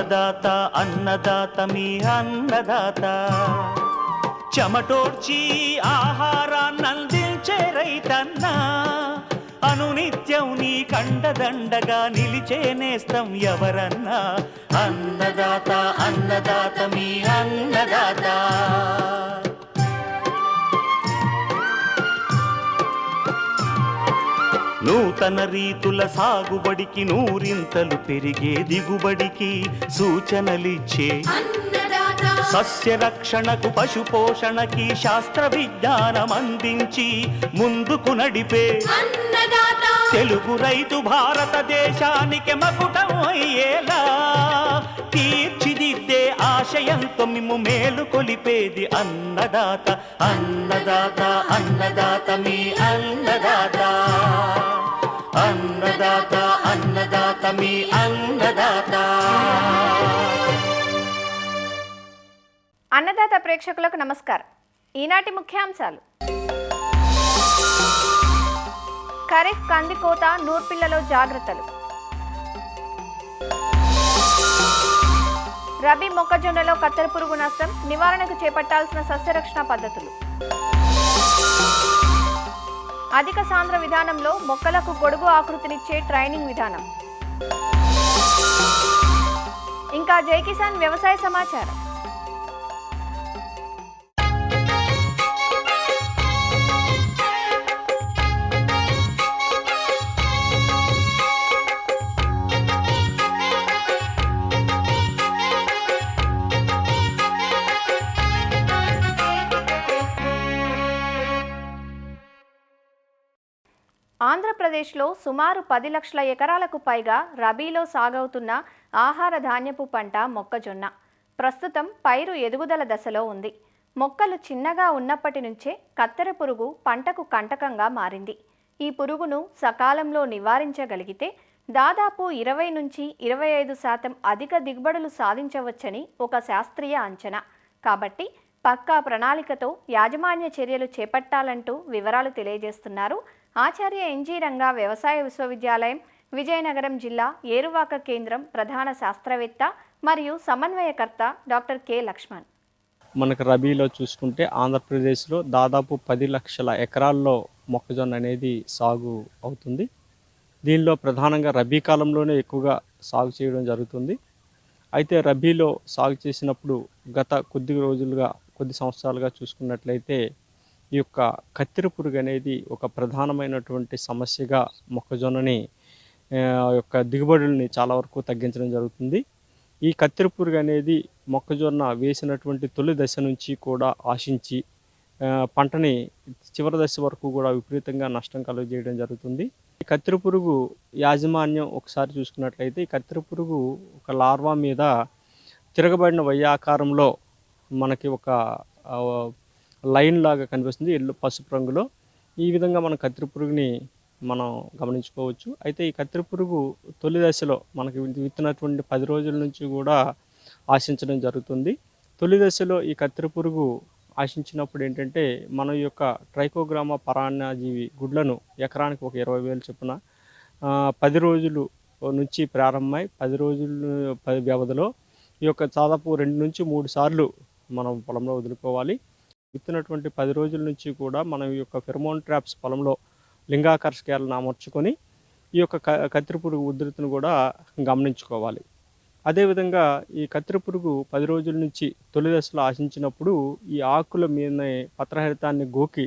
అన్నదాత అన్నదాత మీ అన్నదాత చెమటోడ్చి ఆహారాన్నందించే రైతన్న అనునిత్యం నీ కండదండగా నిలిచే నేస్తం ఎవరన్నా అన్నదాత అన్నదాత మీ అన్నదాత. నూతన రీతుల సాగుబడికి నూరింతలు పెరిగే దిగుబడికి సూచనలిచ్చే సస్య రక్షణకు పశు పోషణకి శాస్త్ర విజ్ఞానం అందించి ముందుకు నడిపే తెలుగు రైతు భారతదేశానికి మకుటం అయ్యేలా తీర్చిదిద్దే ఆశయంతో మిమ్ము మేలు కొలిపేది అన్నదాత అన్నదాత అన్నదాత మీ అన్నదాత అన్నదాత అన్నదాత మీ అన్నదాత. అన్నదాత ప్రేక్షకులకు నమస్కారం. ఈనాటి ముఖ్యాంశాలు: ఖరీఫ్ కందికోత నూర్పిళ్లలో జాగ్రత్తలు, రబీ మొక్కజొన్నలో కత్తెర పురుగు నష్టం నివారణకు చేపట్టాల్సిన సస్యరక్షణ పద్ధతులు, అధిక సాంద్ర విధానంలో మొక్కలకు గొడుగు ఆకృతినిచ్చే ట్రైనింగ్ విధానం, ఇంకా జై కిసాన్ వ్యవసాయ సమాచారం. ఆంధ్రప్రదేశ్లో సుమారు 10 లక్షల ఎకరాలకు పైగా రబీలో సాగవుతున్న ఆహార ధాన్యపు పంట మొక్కజొన్న. ప్రస్తుతం పైరు ఎదుగుదల దశలో ఉంది. మొక్కలు చిన్నగా ఉన్నప్పటి నుంచే కత్తెర పురుగు పంటకు కంటకంగా మారింది. ఈ పురుగును సకాలంలో నివారించగలిగితే దాదాపు 20 నుంచి 25% అధిక దిగుబడులు సాధించవచ్చని ఒక శాస్త్రీయ అంచనా. కాబట్టి పక్కా ప్రణాళికతో యాజమాన్య చర్యలు చేపట్టాలంటూ వివరాలు తెలియజేస్తున్నారు ఆచార్య ఎన్జీ రంగా వ్యవసాయ విశ్వవిద్యాలయం, విజయనగరం జిల్లా ఏరువాక కేంద్రం ప్రధాన శాస్త్రవేత్త మరియు సమన్వయకర్త డాక్టర్ కె లక్ష్మణ్. మనకు రబీలో చూసుకుంటే ఆంధ్రప్రదేశ్లో దాదాపు 10 లక్షల ఎకరాల్లో మొక్కజొన్న అనేది సాగు అవుతుంది. దీనిలో ప్రధానంగా రబీ కాలంలోనే ఎక్కువగా సాగు చేయడం జరుగుతుంది. అయితే రబీలో సాగు చేసినప్పుడు గత కొద్ది సంవత్సరాలుగా చూసుకున్నట్లయితే ఈ యొక్క కత్తెర పురుగు అనేది ఒక ప్రధానమైనటువంటి సమస్యగా మొక్కజొన్నని యొక్క దిగుబడుల్ని చాలా వరకు తగ్గించడం జరుగుతుంది. ఈ కత్తెర పురుగు అనేది మొక్కజొన్న వేసినటువంటి తొలి దశ నుంచి కూడా ఆశించి పంటని చివరి దశ వరకు కూడా విపరీతంగా నష్టం కలుగజేయడం జరుగుతుంది. ఈ కత్తెర పురుగు యాజమాన్యం ఒకసారి చూసుకున్నట్లయితే ఈ కత్తెర పురుగు ఒక లార్వా మీద తిరగబడిన వయ్యాకారంలో మనకి ఒక లైన్ లాగా కనిపిస్తుంది, పసుపు రంగులో. ఈ విధంగా మన కత్తెర పురుగుని మనం గమనించుకోవచ్చు. అయితే ఈ కత్తెర పురుగు తొలి దశలో మనకి విత్తినటువంటి 10 రోజుల నుంచి కూడా ఆశించడం జరుగుతుంది. తొలి దశలో ఈ కత్తెర పురుగు ఆశించినప్పుడు ఏంటంటే మన యొక్క ట్రైకోగ్రామా పరాన్నజీవి గుడ్లను ఎకరానికి ఒక 20,000 చొప్పున 10 రోజులు నుంచి ప్రారంభమై 10 రోజుల వ్యవధిలో ఈ యొక్క దాదాపు 2 నుంచి 3 సార్లు మనం పొలంలో వదులుకోవాలి. విత్తినటువంటి 10 రోజుల నుంచి కూడా మనం ఈ యొక్క ఫెర్మోన్ ట్రాప్స్ పొలంలో లింగాకర్షకాలను అమర్చుకొని ఈ యొక్క కత్తెర పురుగు ఉధృతిని కూడా గమనించుకోవాలి. అదేవిధంగా ఈ కత్తెర పురుగు 10 రోజుల నుంచి తొలి దశలో ఆశించినప్పుడు ఈ ఆకుల మీద పత్రహరితాన్ని గోకి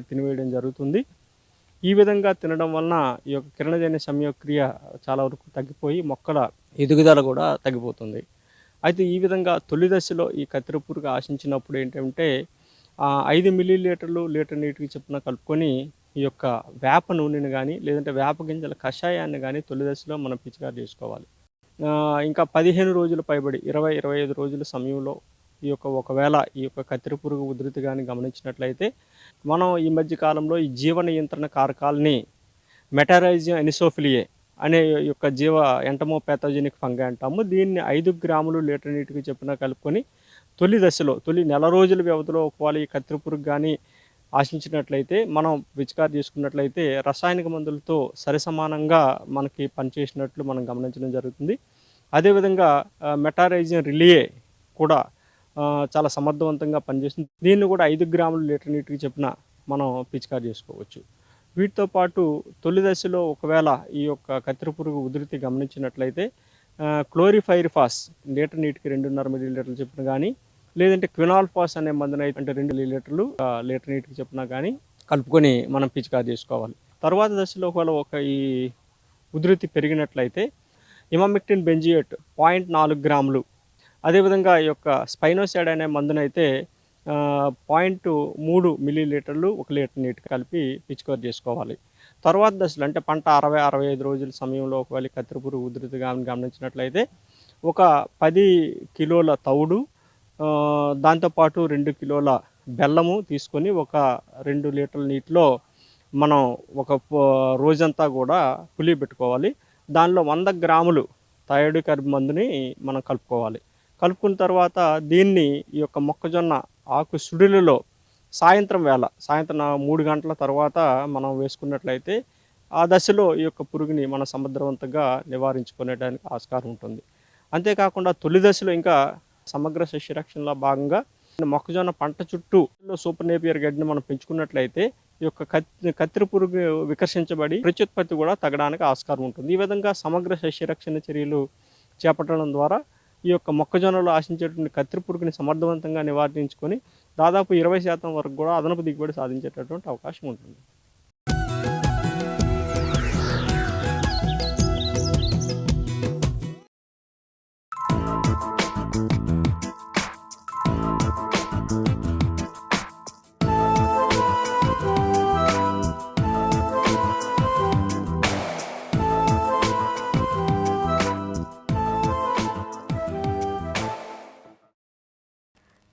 తినివేయడం జరుగుతుంది. ఈ విధంగా తినడం వలన ఈ యొక్క కిరణజన్య సంయోగక్రియ చాలా వరకు తగ్గిపోయి మొక్కల ఎదుగుదల కూడా తగ్గిపోతుంది. అయితే ఈ విధంగా తొలి దశలో ఈ కత్తెర పురుగు ఆశించినప్పుడు ఏంటంటే 5 మిల్లీలీటర్లు లీటర్ నీటికి చొప్పున కలుపుకొని ఈ యొక్క వేప నూనెని కానీ లేదంటే వేప గింజల కషాయాన్ని కానీ తొలి దశలో మనం పిచికారి చేసుకోవాలి. ఇంకా 15 రోజులు పైబడి 20-25 రోజుల సమయంలో ఈ యొక్క ఒకవేళ ఈ యొక్క కత్తెర పురుగు ఉధృతి కానీ గమనించినట్లయితే మనం ఈ మధ్య కాలంలో ఈ జీవ నియంత్రణ కారకాలని మెటారైజియం ఎనిసోఫిలియే అనే యొక్క జీవ ఎంటమోపాథోజెనిక్ ఫంగై అంటాము. దీన్ని 5 గ్రాములు లీటర్ నీటికి చొప్పున కలుపుకొని తొలి దశలో తొలి నెల రోజుల వ్యవధిలో ఒకవేళ ఈ కత్తెర పురుగు కానీ ఆశించినట్లయితే మనం పిచికారి చేసుకున్నట్లయితే రసాయనిక మందులతో సరిసమానంగా మనకి పనిచేసినట్లు మనం గమనించడం జరుగుతుంది. అదేవిధంగా మెటారైజిన్ రిలియే కూడా చాలా సమర్థవంతంగా పనిచేస్తుంది. దీన్ని కూడా 5 గ్రాములు లీటర్ నీటికి చొప్పున మనం పిచికారి చేసుకోవచ్చు. వీటితో పాటు తొలి దశలో ఒకవేళ ఈ యొక్క కత్తెర పురుగు ఉధృతి గమనించినట్లయితే క్లోరిఫైరిఫాస్ లీటర్ నీటికి 2.5 మిల్లీలీటర్లు చొప్పున కానీ, లేదంటే క్వినాల్ఫాస్ అనే మందున అంటే 2 మిల్లీలీటర్లు లీటర్ నీటికి చొప్పున కానీ కలుపుకొని మనం పిచికారి చేసుకోవాలి. తర్వాత దశలో ఒకవేళ ఈ ఉధృతి పెరిగినట్లయితే ఇమామిక్టిన్ బెంజియేట్ 0.4 గ్రాములు, అదేవిధంగా ఈ యొక్క స్పైనోసైడ్ అనే మందునైతే 0.3 మిల్లీలీటర్లు 1 లీటర్ నీటికి కలిపి పిచికారి చేసుకోవాలి. తర్వాత దశలో అంటే పంట 60-65 రోజుల సమయంలో ఒకవేళ కత్తెర పురుగు ఉధృతి గమనించినట్లయితే ఒక 10 కిలోల తవుడు, దాంతోపాటు 2 కిలోల బెల్లము తీసుకొని ఒక 2 లీటర్ల నీటిలో మనం ఒక రోజంతా కూడా పులియబెట్టుకోవాలి. దానిలో 100 గ్రాములు థయోడికర్బ్ మందుని మనం కలుపుకోవాలి. కలుపుకున్న తర్వాత దీన్ని ఈ యొక్క మొక్కజొన్న ఆకు సుడులలో సాయంత్రం 3 గంటల తర్వాత మనం వేసుకున్నట్లయితే ఆ దశలో ఈ యొక్క పురుగుని మనం సమర్థవంతంగా నివారించుకునేడానికి ఆస్కారం ఉంటుంది. అంతేకాకుండా తొలి దశలో ఇంకా సమగ్ర సస్యరక్షణలో భాగంగా మొక్కజొన్న పంట చుట్టూ సూపర్ నేపియర్ గడ్డిని మనం పెంచుకున్నట్లయితే ఈ యొక్క కత్తెర పురుగు వికర్షించబడి ప్రత్యుత్పత్తి కూడా తగ్గడానికి ఆస్కారం ఉంటుంది. ఈ విధంగా సమగ్ర సస్యరక్షణ చర్యలు చేపట్టడం ద్వారా ఈ యొక్క మొక్కజొన్నలో ఆశించేటువంటి కత్తెర పురుగుని సమర్థవంతంగా నివారించుకొని దాదాపు 20% వరకు కూడా అదనపు దిగుబడి సాధించేటటువంటి అవకాశం ఉంటుంది.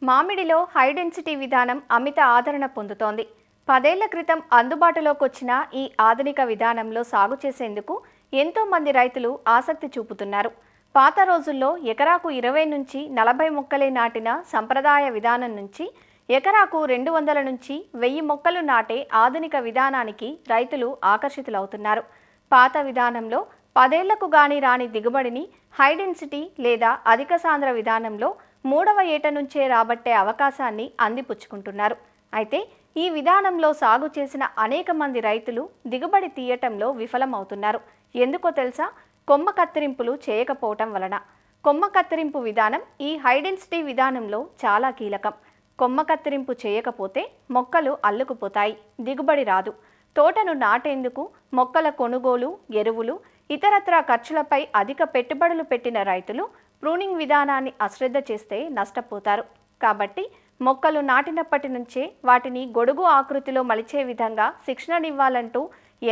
మామిడిలో హై డెన్సిటీ విధానం అమిత ఆదరణ పొందుతోంది. 10 ఏళ్ల క్రితం అందుబాటులోకి వచ్చిన ఈ ఆధునిక విధానంలో సాగు చేసేందుకు ఎంతో మంది రైతులు ఆసక్తి చూపుతున్నారు. పాత రోజుల్లో ఎకరాకు 20 నుంచి 40 మొక్కలే నాటిన సంప్రదాయ విధానం నుంచి ఎకరాకు 200 నుంచి 1000 మొక్కలు నాటే ఆధునిక విధానానికి రైతులు ఆకర్షితులవుతున్నారు. పాత విధానంలో 10 ఏళ్లకు గాని రాని దిగుబడిని హై డెన్సిటీ లేదా అధిక సాంద్ర విధానంలో 3వ ఏట నుంచే రాబట్టే అవకాశాన్ని అందిపుచ్చుకుంటున్నారు. అయితే ఈ విధానంలో సాగు చేసిన అనేక మంది రైతులు దిగుబడి తీయటంలో విఫలమవుతున్నారు. ఎందుకో తెలుసా? కొమ్మ కత్తిరింపులు చేయకపోవటం వలన. కొమ్మ కత్తిరింపు విధానం ఈ హై డెన్సిటీ విధానంలో చాలా కీలకం. కొమ్మ కత్తిరింపు చేయకపోతే మొక్కలు అల్లుకుపోతాయి, దిగుబడి రాదు. తోటను నాటేందుకు మొక్కల కొనుగోలు, ఎరువులు, ఇతరత్రా ఖర్చులపై అధిక పెట్టుబడులు పెట్టిన రైతులు ప్రూనింగ్ విధానాన్ని అశ్రద్ధ చేస్తే నష్టపోతారు. కాబట్టి మొక్కలు నాటినప్పటి నుంచే వాటిని గొడుగు ఆకృతిలో మలిచే విధంగా శిక్షణనివ్వాలంటూ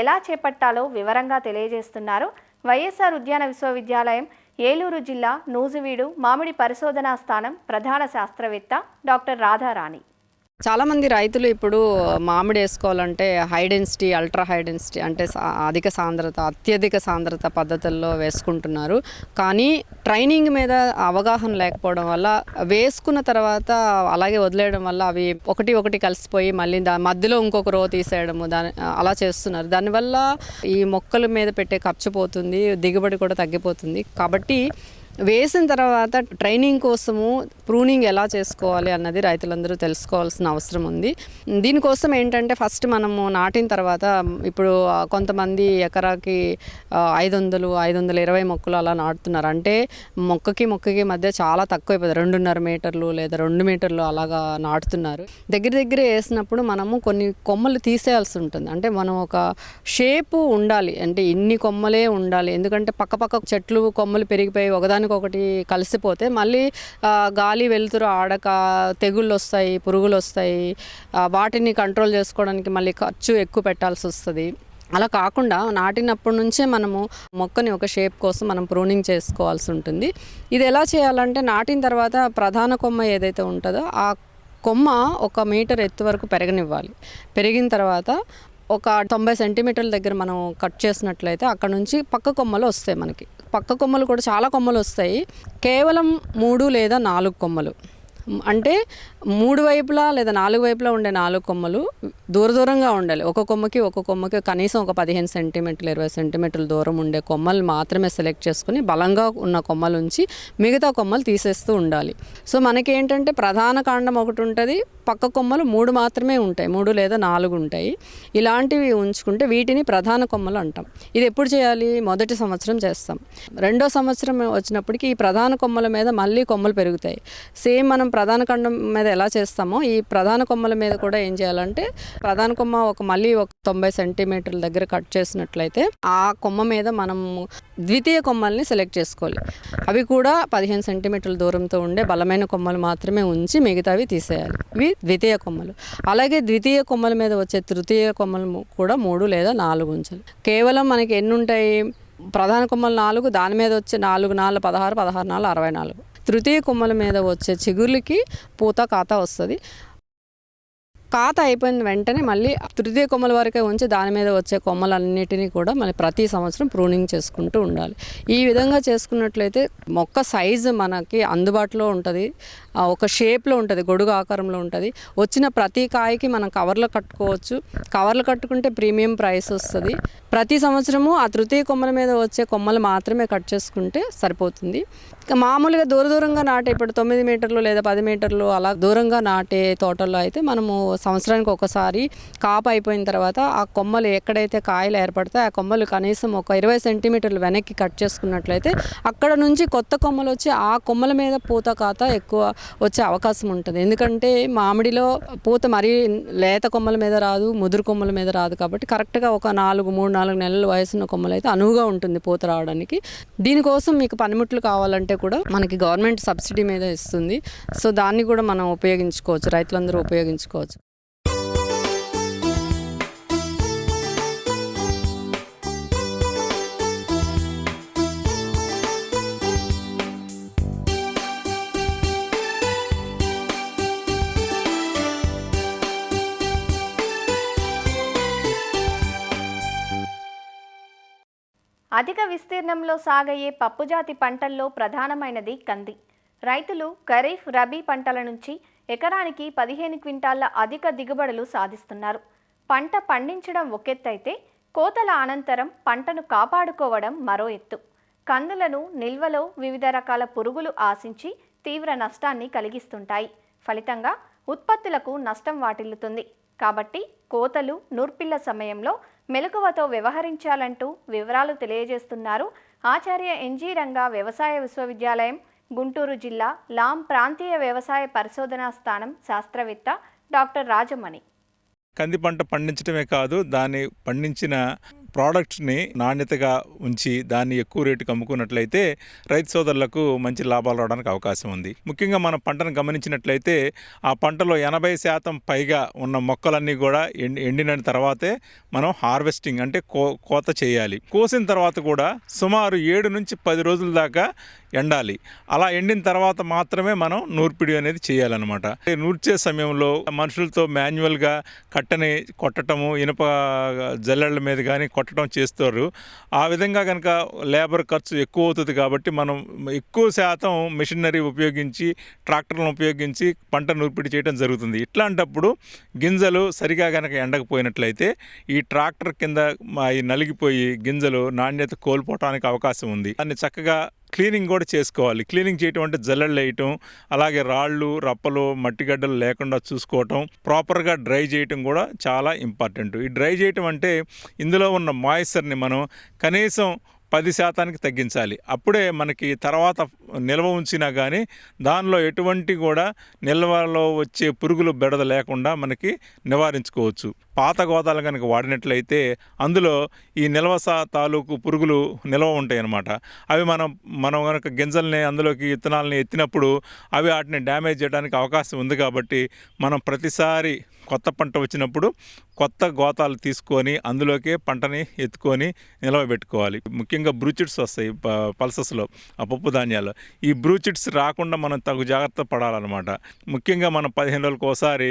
ఎలా చేపట్టాలో వివరంగా తెలియజేస్తున్నారు వైఎస్ఆర్ ఉద్యాన విశ్వవిద్యాలయం ఏలూరు జిల్లా నూజివీడు మామిడి పరిశోధనా స్థానం ప్రధాన శాస్త్రవేత్త డాక్టర్ రాధారాణి. చాలామంది రైతులు ఇప్పుడు మామిడి వేసుకోవాలంటే high density, ultra high density అంటే అధిక సాంద్రత, అత్యధిక సాంద్రత పద్ధతుల్లో వేసుకుంటున్నారు. కానీ ట్రైనింగ్ మీద అవగాహన లేకపోవడం వల్ల వేసుకున్న తర్వాత అలాగే వదిలేయడం వల్ల అవి ఒకటి కలిసిపోయి మళ్ళీ మధ్యలో ఇంకొక రో తీసేయడము అలా చేస్తున్నారు. దానివల్ల ఈ మొక్కల మీద పెట్టే ఖర్చు పోతుంది, దిగుబడి కూడా తగ్గిపోతుంది. కాబట్టి వేసిన తర్వాత ట్రైనింగ్ కోసము ప్రూనింగ్ ఎలా చేసుకోవాలి అన్నది రైతులందరూ తెలుసుకోవాల్సిన అవసరం ఉంది. దీనికోసం ఏంటంటే ఫస్ట్ మనము నాటిన తర్వాత ఇప్పుడు కొంతమంది ఎకరాకి 520 మొక్కలు అలా నాటుతున్నారు. అంటే మొక్కకి మధ్య చాలా తక్కువ అయిపోతుంది. 2.5 మీటర్లు లేదా 2 మీటర్లు అలాగా నాటుతున్నారు. దగ్గర వేసినప్పుడు మనము కొన్ని కొమ్మలు తీసేయాల్సి ఉంటుంది. అంటే మనం ఒక షేపు ఉండాలి, అంటే ఇన్ని కొమ్మలే ఉండాలి. ఎందుకంటే పక్క చెట్లు కొమ్మలు పెరిగిపోయి ఒకటి కలిసిపోతే మళ్ళీ గాలి వెలుతురు ఆడక తెగుళ్ళు వస్తాయి, పురుగులు వస్తాయి. వాటిని కంట్రోల్ చేసుకోవడానికి మళ్ళీ ఖర్చు ఎక్కువ పెట్టాల్సి వస్తుంది. అలా కాకుండా నాటినప్పటి నుంచే మనము మొక్కని ఒక షేప్ కోసం మనం ప్రూనింగ్ చేసుకోవాల్సి ఉంటుంది. ఇది ఎలా చేయాలంటే నాటిన తర్వాత ప్రధాన కొమ్మ ఏదైతే ఉంటుందో ఆ కొమ్మ 1 మీటర్ ఎత్తు వరకు పెరగనివ్వాలి. పెరిగిన తర్వాత ఒక 90 సెంటీమీటర్ల దగ్గర మనం కట్ చేసినట్లయితే అక్కడ నుంచి పక్క కొమ్మలు వస్తాయి. మనకి పక్క కొమ్మలు కూడా చాలా కొమ్మలు వస్తాయి. కేవలం 3 లేదా 4 కొమ్మలు అంటే 3 వైపులా లేదా 4 వైపులా ఉండే 4 కొమ్మలు దూరంగా ఉండాలి. ఒక కొమ్మకి కనీసం ఒక 15 సెంటీమీటర్లు 20 సెంటీమీటర్ల దూరం ఉండే కొమ్మలు మాత్రమే సెలెక్ట్ చేసుకుని బలంగా ఉన్న కొమ్మలు ఉంచి మిగతా కొమ్మలు తీసేస్తూ ఉండాలి. సో మనకి ఏంటంటే ప్రధాన కాండం ఒకటి ఉంటుంది, పక్క కొమ్మలు 3 మాత్రమే ఉంటాయి, 3 లేదా 4 ఉంటాయి. ఇలాంటివి ఉంచుకుంటే వీటిని ప్రధాన కొమ్మలు అంటాం. ఇది ఎప్పుడు చేయాలి? మొదటి సంవత్సరం చేస్తాం. రెండో సంవత్సరం వచ్చినప్పటికీ ఈ ప్రధాన కొమ్మల మీద మళ్ళీ కొమ్మలు పెరుగుతాయి. సేమ్ మనం ప్రధాన కాండం మీద ఎలా చేస్తామో ఈ ప్రధాన కొమ్మల మీద కూడా ఏం చేయాలంటే ప్రధాన కొమ్మ మళ్ళీ ఒక 90 సెంటీమీటర్ల దగ్గర కట్ చేసినట్లయితే ఆ కొమ్మ మీద మనం ద్వితీయ కొమ్మల్ని సెలెక్ట్ చేసుకోవాలి. అవి కూడా 15 సెంటీమీటర్ల దూరంతో ఉండే బలమైన కొమ్మలు మాత్రమే ఉంచి మిగతావి తీసేయాలి. ఇవి ద్వితీయ కొమ్మలు. అలాగే ద్వితీయ కొమ్మల మీద వచ్చే తృతీయ కొమ్మలు కూడా 3 లేదా 4 ఉంచాలి. కేవలం మనకి ఎన్ని ఉంటాయి? ప్రధాన కొమ్మలు 4, దాని మీద వచ్చే 4 4 16, 16 4 64. తృతీయ కొమ్మల మీద వచ్చే చిగుర్లకి పూత కాత వస్తుంది. కాత అయిపోయిన వెంటనే మళ్ళీ తృతీయ కొమ్మల వరకే ఉంచి దాని మీద వచ్చే కొమ్మలన్నిటినీ కూడా మళ్ళీ ప్రతి సంవత్సరం ప్రూనింగ్ చేసుకుంటూ ఉండాలి. ఈ విధంగా చేసుకున్నట్లయితే మొక్క సైజు మనకి అందుబాటులో ఉంటుంది, ఒక షేప్లో ఉంటుంది, గొడుగు ఆకారంలో ఉంటుంది. వచ్చిన ప్రతి కాయకి మనం కవర్లో కట్టుకోవచ్చు. కవర్లు కట్టుకుంటే ప్రీమియం ప్రైస్ వస్తుంది. ప్రతి సంవత్సరము ఆ తృతీయ కొమ్మల మీద వచ్చే కొమ్మలు మాత్రమే కట్ చేసుకుంటే సరిపోతుంది. మామూలుగా దూరంగా నాటే ఇప్పుడు 9 మీటర్లు లేదా 10 మీటర్లు అలా దూరంగా నాటే తోటల్లో అయితే మనము సంవత్సరానికి ఒకసారి కాపు అయిపోయిన తర్వాత ఆ కొమ్మలు ఎక్కడైతే కాయలు ఏర్పడతాయి ఆ కొమ్మలు కనీసం ఒక 20 సెంటీమీటర్లు వెనక్కి కట్ చేసుకున్నట్లయితే అక్కడ నుంచి కొత్త కొమ్మలు వచ్చి ఆ కొమ్మల మీద పూత కాత ఎక్కువ వచ్చే అవకాశం ఉంటుంది. ఎందుకంటే మామిడిలో పూత మరీ లేత కొమ్మల మీద రాదు, ముదురు కొమ్మల మీద రాదు. కాబట్టి కరెక్ట్గా ఒక 3-4 నెలల వయసున్న కొమ్మలు అయితే అనువుగా ఉంటుంది పూత రావడానికి. దీనికోసం మీకు పనిముట్లు కావాలంటే కూడా మనకి గవర్నమెంట్ సబ్సిడీ మీద ఇస్తుంది. సో దాన్ని కూడా మనం ఉపయోగించుకోవచ్చు, రైతులందరూ ఉపయోగించుకోవచ్చు. అధిక విస్తీర్ణంలో సాగయ్యే పప్పుజాతి పంటల్లో ప్రధానమైనది కంది. రైతులు ఖరీఫ్, రబీ పంటల నుంచి ఎకరానికి 15 క్వింటాళ్ల అధిక దిగుబడులు సాధిస్తున్నారు. పంట పండించడం ఒకెత్తైతే కోతల అనంతరం పంటను కాపాడుకోవడం మరో ఎత్తు. కందులను నిల్వలో వివిధ రకాల పురుగులు ఆశించి తీవ్ర నష్టాన్ని కలిగిస్తుంటాయి. ఫలితంగా ఉత్పత్తులకు నష్టం వాటిల్లుతుంది. కాబట్టి కోతలు, నూర్పిళ్ల సమయంలో మెలకువతో వ్యవహరించాలంటూ వివరాలు తెలియజేస్తున్నారు ఆచార్య ఎన్జీ రంగా వ్యవసాయ విశ్వవిద్యాలయం, గుంటూరు జిల్లా లాం ప్రాంతీయ వ్యవసాయ పరిశోధనా స్థానం శాస్త్రవేత్త డాక్టర్ రాజమణి. కంది పంట పండించడమే కాదు, దాన్ని పండించిన ప్రోడక్ట్ని నాణ్యతగా ఉంచి దాన్ని ఎక్కువ రేటుకి అమ్ముకున్నట్లయితే రైతు సోదరులకు మంచి లాభాలు రావడానికి అవకాశం ఉంది. ముఖ్యంగా మనం పంటను గమనించినట్లయితే ఆ పంటలో 80% పైగా ఉన్న మొక్కలన్నీ కూడా ఎండిన తర్వాతే మనం హార్వెస్టింగ్ అంటే కోత చేయాలి. కోసిన తర్వాత కూడా సుమారు 7 నుంచి 10 రోజుల దాకా ఎండాలి. అలా ఎండిన తర్వాత మాత్రమే మనం నూర్పిడి అనేది చేయాలన్నమాట. నూర్చే సమయంలో మనుషులతో మాన్యువల్గా కట్టని కొట్టడము, ఇనుప జల్లెళ్ళ మీద కానీ కొట్టడం చేస్తారు. ఆ విధంగా కనుక లేబర్ ఖర్చు ఎక్కువ అవుతుంది. కాబట్టి మనం ఎక్కువ శాతం మెషినరీ ఉపయోగించి, ట్రాక్టర్లను ఉపయోగించి పంట నూర్పిడి చేయడం జరుగుతుంది. ఇట్లాంటప్పుడు గింజలు సరిగా కనుక ఎండకపోయినట్లయితే ఈ ట్రాక్టర్ కింద నలిగిపోయి గింజలు నాణ్యత కోల్పోవడానికి అవకాశం ఉంది. దాన్ని చక్కగా క్లీనింగ్ కూడా చేసుకోవాలి. క్లీనింగ్ చేయటం అంటే జల్లెళ్ళు వేయటం, అలాగే రాళ్ళు, రప్పలు, మట్టిగడ్డలు లేకుండా చూసుకోవటం, ప్రాపర్గా డ్రై చేయటం కూడా చాలా ఇంపార్టెంట్. ఈ డ్రై చేయటం అంటే ఇందులో ఉన్న మాయిశ్చర్ని మనం కనీసం 10% తగ్గించాలి. అప్పుడే మనకి తర్వాత నిల్వ ఉంచినా కానీ దానిలో ఎటువంటి కూడా నిల్వలో వచ్చే పురుగులు బెడద లేకుండా మనకి నివారించుకోవచ్చు. పాత గోదాలు కనుక వాడినట్లయితే అందులో ఈ నిల్వ తాలూకు పురుగులు నిల్వ ఉంటాయి అన్నమాట. అవి మనం కనుక గింజల్ని అందులోకి విత్తనాలని ఎత్తినప్పుడు అవి వాటిని డ్యామేజ్ చేయడానికి అవకాశం ఉంది. కాబట్టి మనం ప్రతిసారి కొత్త పంట వచ్చినప్పుడు కొత్త గోతాలు తీసుకొని అందులోకే పంటని ఎత్తుకొని నిలవబెట్టుకోవాలి. ముఖ్యంగా బ్రూచిడ్స్ వస్తాయి పల్సస్లో, ఆ పప్పు ధాన్యాలు. ఈ బ్రూచిడ్స్ రాకుండా మనం తగు జాగ్రత్త పడాలన్నమాట. ముఖ్యంగా మనం 15 రోజులకు ఒకసారి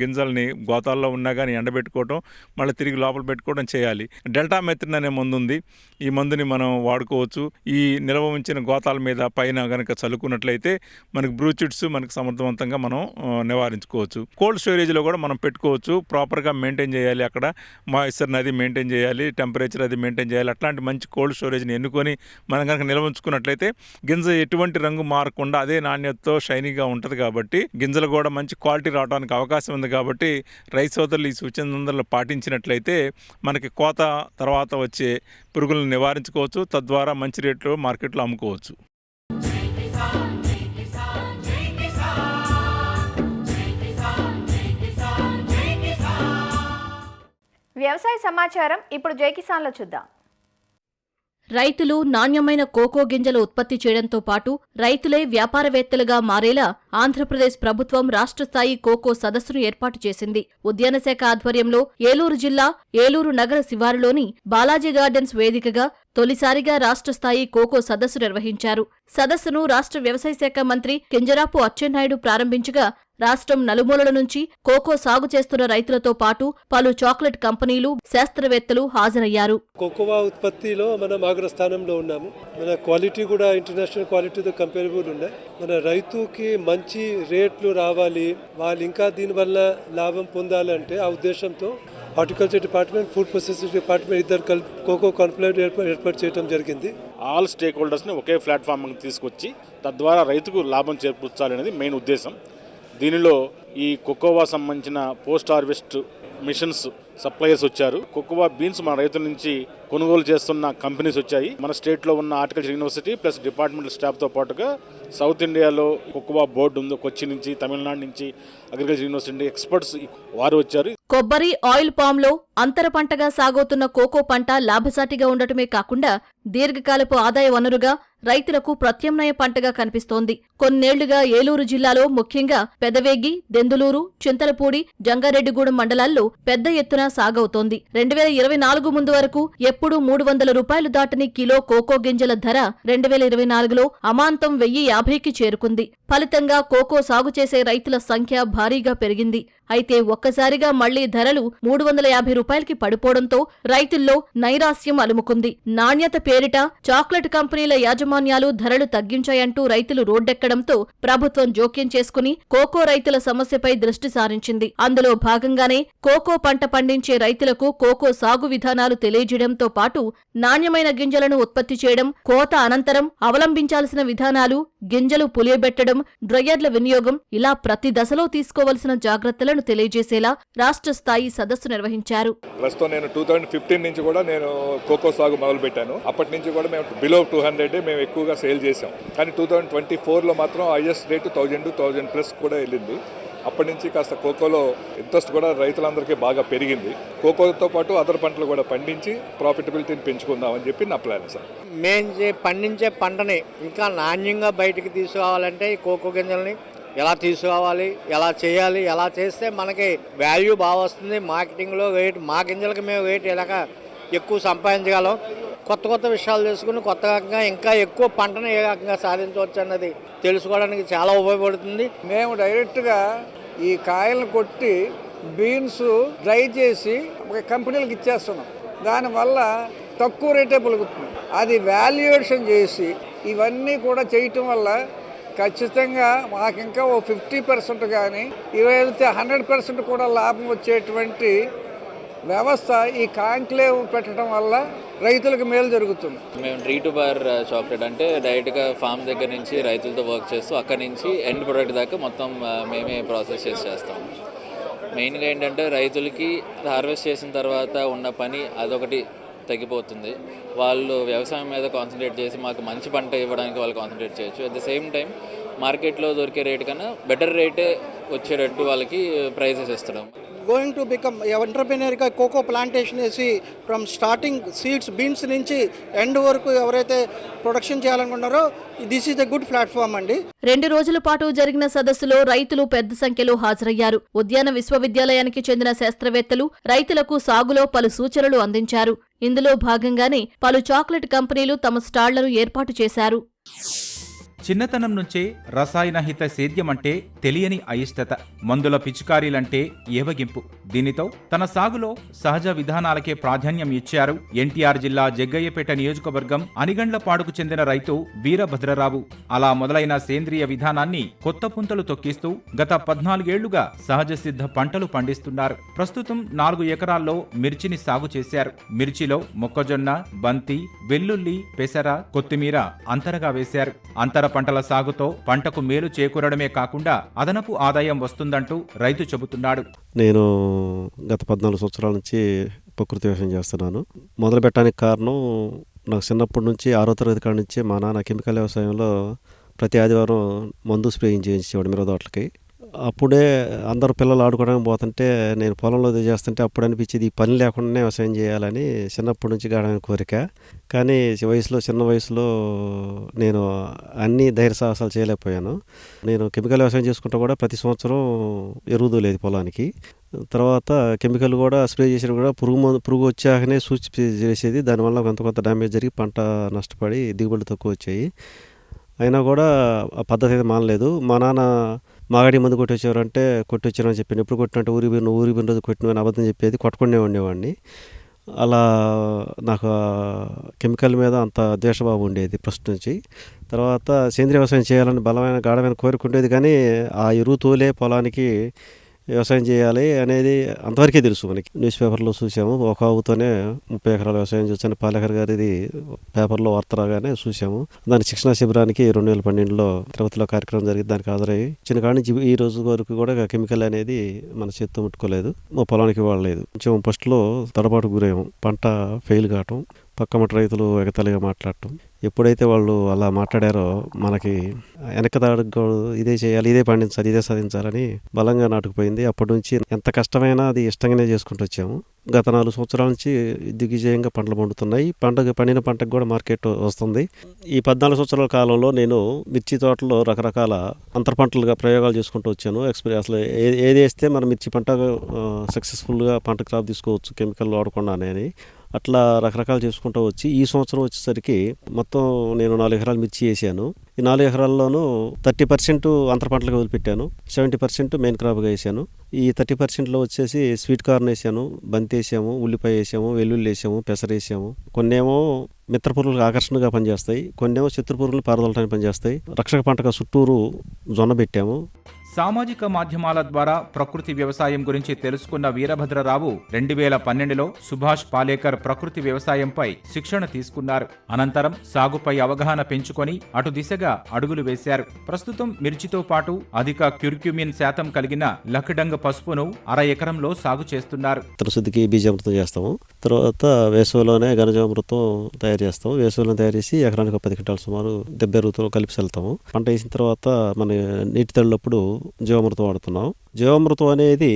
గింజల్ని గోతాల్లో ఉన్నా కానీ ఎండబెట్టుకోవటం, మళ్ళీ తిరిగి లోపల పెట్టుకోవడం చేయాలి. డెల్టామెథ్రిన్ అనే మందు ఉంది. ఈ మందుని మనం వాడుకోవచ్చు. ఈ నిల్వ ఉంచిన గోతాల మీద పైన కనుక చల్లుకున్నట్లయితే మనకి బ్రూచిడ్స్ మనకి సమర్థవంతంగా మనం నివారించుకోవచ్చు. కోల్డ్ స్టోరేజ్లో కూడా మనం పెట్టుకోవచ్చు. ప్రాపర్గా మెయింటైన్ చేయాలి. అక్కడ మాయిశ్చర్ని అది మెయింటైన్ చేయాలి, టెంపరేచర్ అది మెయింటైన్ చేయాలి. అట్లాంటి మంచి కోల్డ్ స్టోరేజ్ని ఎన్నుకొని మనం కనుక నిల్వ ఉంచుకున్నట్లయితే గింజ ఎటువంటి రంగు మారకుండా అదే నాణ్యతతో షైనీగా ఉంటుంది. కాబట్టి గింజలు కూడా మంచి క్వాలిటీ రావడానికి అవకాశం ఉంది. కాబట్టి రైతు సోదరులు ఈ సూచనలు పాటించినట్లయితే మనకి కోత తర్వాత వచ్చే పురుగులను నివారించుకోవచ్చు. తద్వారా మంచి రేట్లో మార్కెట్లో అమ్ముకోవచ్చు. వ్యవసాయ సమాచారం ఇప్పుడు జై కిసాన్లో చూద్దాం. రైతులు నాణ్యమైన కోకో గింజలు ఉత్పత్తి చేయడంతో పాటు రైతులే వ్యాపారవేత్తలుగా మారేలా ఆంధ్రప్రదేశ్ ప్రభుత్వం రాష్ట్ర స్థాయి కోకో సదస్సును ఏర్పాటు చేసింది. ఉద్యాన శాఖ ఆధ్వర్యంలో ఏలూరు జిల్లా ఏలూరు నగర శివారులోని బాలాజీ గార్డెన్స్ వేదికగా తొలిసారిగా రాష్ట్ర స్థాయి కోకో సదస్సు నిర్వహించారు. సదస్సును రాష్ట్ర వ్యవసాయ శాఖ మంత్రి కింజరాపు అచ్చెన్నాయుడు ప్రారంభించగా రాష్ట్రం నలుమూలల నుంచి కోకో సాగు చేస్తున్న రైతులతో పాటు పలు చాక్లెట్ కంపెనీలు, శాస్త్రవేత్తలు హాజరయ్యారు. కోకోవా ఉత్పత్తిలో మనం అగ్రస్థానంలో ఉన్నాము. మన క్వాలిటీ కూడా ఇంటర్నేషనల్ క్వాలిటీతో కంపేరబుల్ ఉన్నాయి. మన రైతుకి మంచి రేట్లు రావాలి, వాళ్ళు ఇంకా దీనివల్ల లాభం పొందాలంటే ఆ ఉద్దేశంతో horticulture department, food processing department ఇద్దరు కలిపి కోకో కాన్క్లేవ్ ఏర్పాటు చేయడం జరిగింది. ఆల్ స్టేక్ హోల్డర్స్ని ఒకే ప్లాట్ఫామ్కి తీసుకొచ్చి తద్వారా రైతుకు లాభం చేకూర్చాలనేది మెయిన్ ఉద్దేశం. దీనిలో ఈ కోకోవా సంబంధించిన పోస్ట్ హార్వెస్ట్ మిషన్స్ సప్లయర్స్ వచ్చారు. కోకోవా బీన్స్ మన రైతుల నుంచి కొనుగోలు చేస్తున్న కంపెనీస్ వచ్చాయి. మన స్టేట్లో ఉన్న హార్టికల్చర్ యూనివర్సిటీ ప్లస్ డిపార్ట్మెంటల్ స్టాఫ్తో పాటుగా సౌత్ ఇండియాలో కోకోవా బోర్డు ఉందో కొచ్చి నుంచి, తమిళనాడు నుంచి అగ్రికల్చర్ యూనివర్సిటీ ఎక్స్పర్ట్స్ వారు వచ్చారు. కొబ్బరి, ఆయిల్ పామ్లో అంతర పంటగా సాగుతున్న కోకో పంట లాభసాటిగా ఉండటమే కాకుండా దీర్ఘకాలపు ఆదాయ వనరుగా రైతులకు ప్రత్యామ్నాయ పంటగా కనిపిస్తోంది. కొన్నేళ్లుగా ఏలూరు జిల్లాలో ముఖ్యంగా పెదవేగి, దెందులూరు, చింతలపూడి, జంగారెడ్డిగూడెం మండలాల్లో పెద్ద ఎత్తున సాగవుతోంది. 2024 ముందు వరకు ఎప్పుడూ 300 రూపాయలు దాటని కిలో కోకో గింజల ధర 2024లో అమాంతం 1050కి చేరుకుంది. ఫలితంగా కోకో సాగు చేసే రైతుల సంఖ్య భారీగా పెరిగింది. అయితే ఒక్కసారిగా మళ్లీ ధరలు 350 రూపాయలకి పడిపోవడంతో రైతుల్లో నైరాస్యం అలుముకుంది. నాణ్యత పేరిట చాక్లెట్ కంపెనీల యాజమాన్యాలు ధరలు తగ్గించాయంటూ రైతులు రోడ్డెక్కడంతో ప్రభుత్వం జోక్యం చేసుకుని కోకో రైతుల సమస్యపై దృష్టి సారించింది. అందులో భాగంగానే కోకో పంట పండించే రైతులకు కోకో సాగు విధానాలు తెలియజేయడంతో పాటు నాణ్యమైన గింజలను ఉత్పత్తి చేయడం, కోత అనంతరం అవలంబించాల్సిన విధానాలు, గింజలు పులియబెట్టడం, డ్రయర్ల వినియోగం ఇలా ప్రతి దశలో తీసుకోవలసిన జాగ్రత్తలను తెలియజేసేలా రాష్ట్ర స్థాయి సదస్సు నిర్వహించారు. ప్రస్తుతం నేను 2015 నుంచి కూడా నేను కోకో సాగు మొదలు పెట్టాను. అప్పటి నుంచి కూడా మేము బిలో 200 మేము ఎక్కువగా సేల్ చేసాం. కానీ 2024లో మాత్రం హైయెస్ట్ రేటు 1000+ కూడా వెళ్ళింది. అప్పటి నుంచి కాస్త కోకోలో ఇంట్రెస్ట్ కూడా రైతులందరికీ బాగా పెరిగింది. కోకోతో పాటు అదర్ పంటలు కూడా పండించి ప్రాఫిటబిలిటీని పెంచుకుందామని చెప్పి నా ప్లాన్ సార్. మేము పండించే పంటని ఇంకా నాణ్యంగా బయటికి తీసుకురావాలంటే ఈ కోకో గింజల్ని ఎలా తీసుకురావాలి, ఎలా చేయాలి, ఎలా చేస్తే మనకి వాల్యూ బాగా వస్తుంది. మార్కెటింగ్లో రేట్, మా గింజలకి మేము రేట్ ఎలాగ ఎక్కువ సంపాదించగలం, కొత్త కొత్త విషయాలు తెలుసుకుని కొత్త రకంగా ఇంకా ఎక్కువ పంటను ఏ రకంగా సాధించవచ్చు అన్నది తెలుసుకోవడానికి చాలా ఉపయోగపడుతుంది. మేము డైరెక్ట్గా ఈ కాయలను కొట్టి బీన్స్ డ్రై చేసి కంపెనీలకు ఇచ్చేస్తున్నాం. దానివల్ల తక్కువ రేటే పలుకుతుంది. అది వాల్యుయేషన్ చేసి ఇవన్నీ కూడా చేయటం వల్ల ఖచ్చితంగా మాకు ఇంకా ఓ 50% కానీ ఇవి వెళ్తే 100% కూడా లాభం వచ్చేటువంటి వ్యవస్థ ఈ కాంక్లేవ్ పెట్టడం వల్ల రైతులకు మేలు జరుగుతుంది. మేము ట్రీ టు బార్ చాక్లెట్ అంటే డైరెక్ట్గా ఫామ్ దగ్గర నుంచి రైతులతో వర్క్ చేస్తూ అక్కడి నుంచి ఎండ్ ప్రొడక్ట్ దాకా మొత్తం మేమే ప్రాసెస్ చేస్తాం. మెయిన్గా ఏంటంటే రైతులకి హార్వెస్ట్ చేసిన తర్వాత ఉన్న పని అదొకటి తగ్గిపోతుంది. వాళ్ళు వ్యవసాయం మీద కాన్సన్ట్రేట్ చేసి మాకు మంచి పంట ఇవ్వడానికి వాళ్ళు కాన్సన్ట్రేట్ చేయొచ్చు. అట్ ద సేమ్ టైం మార్కెట్లో దొరికే రేటు కన్నా బెటర్ రేటే వచ్చేటట్టు వాళ్ళకి ప్రైజెస్ ఇస్తడం. గోయింగ్ టు బికమ్ ఎంటర్ప్రెన్యూర్గా కోకో ప్లాంటేషన్ వేసి ఫ్రమ్ స్టార్టింగ్ సీడ్స్ బీన్స్ నుంచి ఎండ్ వరకు ఎవరైతే ప్రొడక్షన్ చేయాలనుకుంటారో this is a good platform అండి. 2 రోజుల పాటు జరిగిన సదస్సులో రైతులు పెద్ద సంఖ్యలో హాజరయ్యారు. ఉద్యాన విశ్వవిద్యాలయానికి చెందిన శాస్త్రవేత్తలు రైతులకు సాగులో పలు సూచనలు అందించారు. ఇందులో భాగంగానే పలు చాక్లెట్ కంపెనీలు తమ స్టాళ్లను ఏర్పాటు చేశారు. చిన్నతనం నుంచే రసాయనహిత సేద్యమంటే తెలియని అయిష్టత, మందుల పిచికారీలంటే ఏవగింపు. దీనితో తన సాగులో సహజ విధానాలకే ప్రాధాన్యం ఇచ్చారు ఎన్టీఆర్ జిల్లా జగ్గయ్యపేట నియోజకవర్గం అనిగండ్లపాడుకు చెందిన రైతు వీరభద్రరావు. అలా మొదలైన సేంద్రియ విధానాన్ని కొత్త పుంతలు తొక్కిస్తూ గత 14 ఏళ్లుగా సహజ సిద్ధ పంటలు పండిస్తున్నారు. ప్రస్తుతం 4 ఎకరాల్లో మిర్చిని సాగు చేశారు. మిర్చిలో మొక్కజొన్న, బంతి, వెల్లుల్లి, పెసర, కొత్తిమీర అంతరగా వేశారు. అంతర పంటల సాగుతో పంటకు మేలు చేకూరడమే కాకుండా అదనపు ఆదాయం వస్తుందంటూ రైతు చెబుతున్నాడు. నేను గత 14 సంవత్సరాల నుంచి ప్రకృతి వ్యవసాయం చేస్తున్నాను. మొదలు పెట్టడానికి కారణం, నాకు చిన్నప్పటి నుంచి 6వ తరగతి కాడి నుంచి మా నాన్న కెమికల్ వ్యవసాయంలో ప్రతి ఆదివారం మందు స్ప్రేయింగ్ చేయించేవాడు మిరప తోటలకి. అప్పుడే అందరు పిల్లలు ఆడుకోవడానికి పోతుంటే నేను పొలంలో చేస్తుంటే అప్పుడు అనిపించేది ఈ పని లేకుండానే వ్యవసాయం చేయాలని చిన్నప్పటి నుంచి గాఢమైన కోరిక. కానీ చిన్న వయసులో నేను అన్ని ధైర్య సాహసాలు చేయలేకపోయాను. నేను కెమికల్ వ్యవసాయం చేసుకుంటూ కూడా ప్రతి సంవత్సరం ఎరువుదు లేదు పొలానికి. తర్వాత కెమికల్ కూడా స్ప్రే చేసిన కూడా పురుగు వచ్చాకనే సూచి చేసేది. దానివల్ల కొంత డ్యామేజ్ జరిగి పంట నష్టపడి దిగుబడులు తక్కువ వచ్చాయి. అయినా కూడా ఆ పద్ధతి అయితే మానలేదు. మా నాన్న మాగాడి మందు కొట్టొచ్చారంటే కొట్టొచ్చారని చెప్పాను. ఎప్పుడు కొట్టినట్టు ఊరి పోయిన రోజు కొట్టిన అబద్ధం చెప్పేది, కొట్టుకునే ఉండేవాడిని. అలా నాకు కెమికల్ మీద అంత ద్వేషభావం ఉండేది ఫస్ట్ నుంచి. తర్వాత సేంద్రీయ వ్యవసాయం చేయాలని బలమైన గాఢమైన కోరిక ఉండేది. కానీ ఆ ఎరువు తోలే పొలానికి వ్యవసాయం చేయాలి అనేది అంతవరకే తెలుసు మనకి. న్యూస్ పేపర్లో చూసాము, ఒక ఆవుతోనే 30 ఎకరాల వ్యవసాయం చూసాను. పాలేకర్ గారిది పేపర్లో వార్త రాగానే చూసాము. దాని శిక్షణా శిబిరానికి 2012లో తిరుపతిలో కార్యక్రమం జరిగింది. దానికి హాజరయ్యి చిన్న కాడి నుంచి ఈ రోజు వరకు కూడా కెమికల్ అనేది మన చేత్తో ముట్టుకోలేదు, మా పొలానికి వాడలేదు. కొంచెం ఫస్ట్లో తడబాటు గురయ్యాము. పంట ఫెయిల్ కావటం, పక్క మట్టి రైతులు ఎగతాళిగా మాట్లాడటం. ఎప్పుడైతే వాళ్ళు అలా మాట్లాడారో మనకి వెనకదాడుకు ఇదే చేయాలి, ఇదే పండించాలి, ఇదే సాధించాలని బలంగా నాటుకుపోయింది. అప్పటి నుంచి ఎంత కష్టమైనా అది ఇష్టంగానే చేసుకుంటూ వచ్చాము. గత 4 సంవత్సరాల నుంచి దిగ్విజయంగా పంటలు పండుతున్నాయి. పండిన పంటకు కూడా మార్కెట్ వస్తుంది. ఈ 14 సంవత్సరాల కాలంలో నేను మిర్చి తోటలో రకరకాల అంతర పంటలుగా ప్రయోగాలు చేసుకుంటూ వచ్చాను. అసలు ఏది వేస్తే మన మిర్చి పంట సక్సెస్ఫుల్గా పంట క్రాప్ తీసుకోవచ్చు కెమికల్ వాడకుండానే అని అట్లా రకరకాలు చేసుకుంటూ వచ్చి ఈ సంవత్సరం వచ్చేసరికి మొత్తం నేను 4 ఎకరాలు మిర్చి వేసాను. ఈ 4 ఎకరాల్లోనూ 30% అంతర పంటలుగా వదిలిపెట్టాను, 70% మెయిన్ క్రాప్గా వేసాను. ఈ 30%లో వచ్చేసి స్వీట్ కార్న్ వేసాను, బంతి వేసాము, ఉల్లిపాయ వేసాము, వెల్లుల్లి వేసాము, పెసర వేసాము. కొన్నేమో మిత్ర పురుగులకు ఆకర్షణగా పనిచేస్తాయి, కొన్నేమో శత్రు పురుగులు పారదోలటానికి పనిచేస్తాయి. రక్షక పంటగా చుట్టూరు జొన్న పెట్టాము. సామాజిక మాధ్యమాల ద్వారా ప్రకృతి వ్యవసాయం గురించి తెలుసుకున్న వీరభద్రరావు 2012లో సుభాష్ పాలేకర్ ప్రకృతి వ్యవసాయంపై శిక్షణ తీసుకున్నారు. అనంతరం సాగుపై అవగాహన పెంచుకొని అటు దిశగా అడుగులు వేశారు. ప్రస్తుతం మిర్చితో పాటు అధిక క్యుర్క్యుమిన్ శాతం కలిగిన లక్డంగ్ పసుపును 1/2 ఎకరంలో సాగు చేస్తున్నారు. శుద్ధికి బీజామృతం చేస్తాము. తర్వాత వేసవిలోనే ఘనజామృతం తయారు చేస్తాము. వేసవిలో తయారు చేసి ఎకరానికి 10 క్వింటాలు సుమారు 70 ఎరువుతో కలిపి వెళ్తాము. పంట వేసిన తర్వాత మన నీటి తడినప్పుడు జీవామృతం వాడుతున్నాం. జీవామృతం అనేది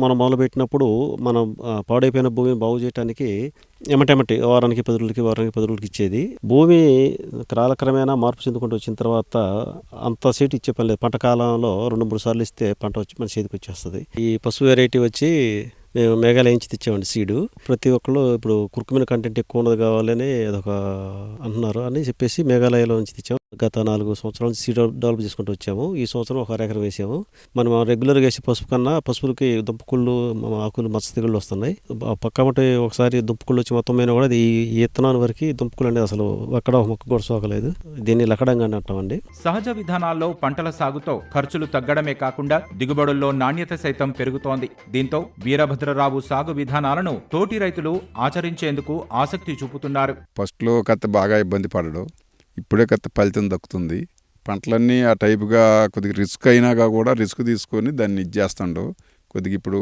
మనం మొదలుపెట్టినప్పుడు మనం పాడైపోయిన భూమిని బాగు చేయడానికి ఎమటెమటి వారానికి 10 రోజులకి ఇచ్చేది. భూమి కాలక్రమేణా మార్పు చెందుకుంటూ వచ్చిన తర్వాత అంత సీటు ఇచ్చే పని లేదు. పంట కాలంలో 2-3 సార్లు ఇస్తే పంట వచ్చి మన చేతికి వచ్చేస్తుంది. ఈ పసుపు వెరైటీ వచ్చి మేము మేఘాలయ నుంచి తెచ్చామండి సీడు. ప్రతి ఒక్కళ్ళు ఇప్పుడు కుర్కుమిన కంటెంట్ ఎక్కువ ఉన్నది కావాలని అదొక అంటున్నారు అని చెప్పేసి మేఘాలయలో నుంచి తెచ్చాము. గత 4 సంవత్సరాల నుంచి సీడ్ డెవలప్ చేసుకుంటూ వచ్చాము. ఈ సంవత్సరం 1 ఎకరం వేసాము. మనం రెగ్యులర్గా వేసే పసుపు కన్నా పసుపులకి దుంపకుళ్ళు, ఆకులు, మచ్చ తెగుళ్ళు వస్తున్నాయి. పక్కమటి ఒకసారి దుంపకుళ్ళు వచ్చి మొత్తం మీద కూడా ఈ ఇత్తనాల వరకు దుంపకుళ్ళు అనేది అసలు ఎక్కడ ఒక మొక్క కూడా సోకలేదు. దీన్ని లకడంగా అంటామండి. సహజ విధానాల్లో పంటల సాగుతో ఖర్చులు తగ్గడమే కాకుండా దిగుబడుల్లో నాణ్యత సైతం పెరుగుతోంది. దీంతో వీరభద్రరావు సాగు విధానాలను తోటి రైతులు ఆచరించేందుకు ఆసక్తి చూపుతున్నారు. ఫస్ట్లో కత్త బాగా ఇబ్బంది పడడు, ఇప్పుడే కత్త ఫలితం దక్కుతుంది. పంటలన్నీ ఆ టైపుగా కొద్దిగా రిస్క్ అయినాక కూడా రిస్క్ తీసుకొని దాన్ని ఇచ్చేస్తాడు. కొద్దిగా ఇప్పుడు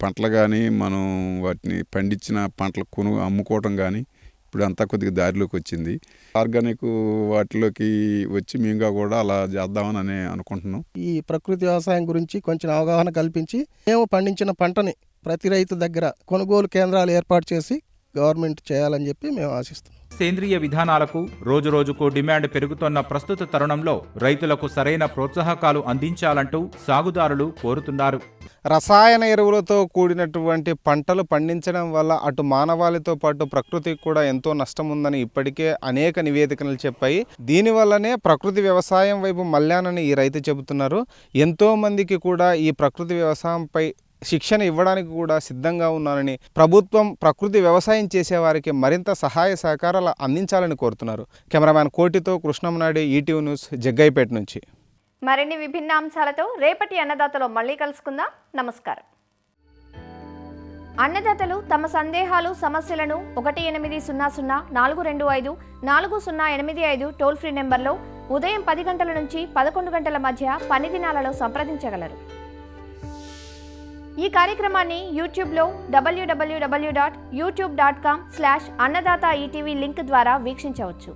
పంటలు కానీ మనం వాటిని పండించిన పంటలు అమ్ముకోవటం కానీ ఇప్పుడు అంతా కొద్దిగా దారిలోకి వచ్చింది. ఆర్గానిక్ వాటిలోకి వచ్చి మేము కూడా అలా చేద్దామని అనుకుంటున్నాం. ఈ ప్రకృతి వ్యవసాయం గురించి కొంచెం అవగాహన కల్పించి మేము పండించిన పంటని ప్రతి రైతు దగ్గర కొనుగోలు కేంద్రాలు ఏర్పాటు చేసి గవర్నమెంట్ చేయాలని చెప్పి మేము ఆశిస్తున్నాం. సేంద్రియ విధానాలకు రోజురోజుకు డిమాండ్ పెరుగుతున్న ప్రస్తుత తరుణంలో రైతులకు సరైన ప్రోత్సాహకాలు అందించాలంటూ సాగుదారులు కోరుతున్నారు. రసాయన ఎరువులతో కూడినటువంటి పంటలు పండించడం వల్ల అటు మానవాళితో పాటు ప్రకృతికి కూడా ఎంతో నష్టం ఉందని ఇప్పటికే అనేక నివేదికలు చెప్పాయి. దీనివల్లనే ప్రకృతి వ్యవసాయం వైపు మళ్ళానని ఈ రైతు చెబుతున్నారు. ఎంతోమందికి కూడా ఈ ప్రకృతి వ్యవసాయంపై శిక్షణ ఇవ్వడానికి కూడా సిద్ధంగా ఉన్నానని, ప్రభుత్వం ప్రకృతి వ్యవసాయం చేసేవారికి మరింత సహాయ సహకారాలు అందించాలని కోరుతున్నారు. Cameraman కోటితో Krishnam Naidu, ETV news, Jaggayyapeta నుంచి. మరిన్ని విభిన్న అంశాలతో రేపటి అన్నదాతలో మళ్ళీ కలుసుకుందాం. నమస్కారం. అన్నదాతలు తమ సందేహాలు, సమస్యలను 1800-425-4085 టోల్ ఫ్రీ నెంబర్లో ఉదయం 10 గంటల నుంచి 11 గంటల మధ్య పని దినాలలో సంప్రదించగలరు. ఈ కార్యక్రమాన్ని యూట్యూబ్లో www.youtube.com/annadaata ETV లింక్ ద్వారా వీక్షించవచ్చు.